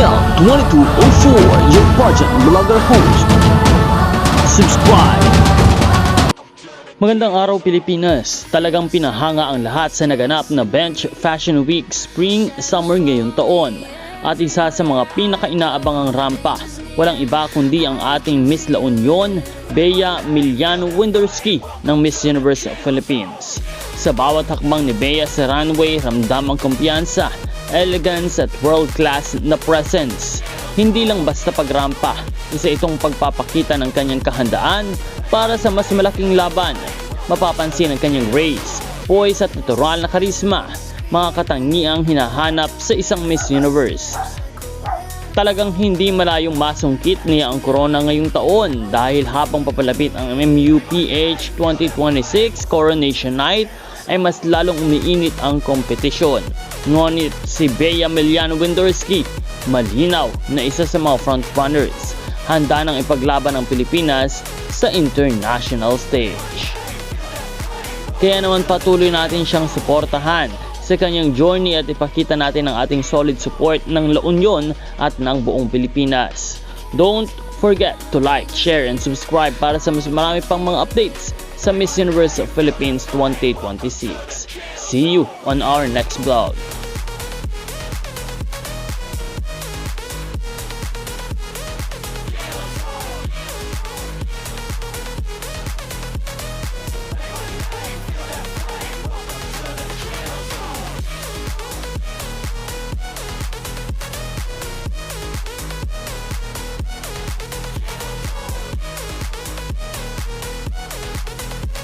Mel 2204, your project vlogger host. Subscribe! Magandang araw Pilipinas! Talagang pinahanga ang lahat sa naganap na Bench Fashion Week Spring Summer ngayong taon. At isa sa mga pinaka-inaabangang rampa, walang iba kundi ang ating Miss La Union, Bea Miliano Windorsky ng Miss Universe Philippines. Sa bawat hakbang ni Bea sa runway, ramdam ang kumpiyansa, elegance at world-class na presence. Hindi lang basta pagrampa, isa itong pagpapakita ng kanyang kahandaan para sa mas malaking laban. Mapapansin ang kanyang grace, poise at natural na karisma, mga katangiang hinahanap sa isang Miss Universe. Talagang hindi malayong masungkit niya ang corona ngayong taon dahil habang papalapit ang MUPH 2026 Coronation Night ay mas lalong umiinit ang kompetisyon. Ngunit si Bea Miliano Windorsky, malinaw na isa sa mga frontrunners, handa nang ipaglaban ang Pilipinas sa international stage. Kaya naman patuloy natin siyang suportahan sa kanyang journey at ipakita natin ang ating solid support ng La Union at ng buong Pilipinas. Don't forget to like, share, and subscribe para sa mas marami pang mga updates sa Miss Universe Philippines 2026. See you on our next vlog.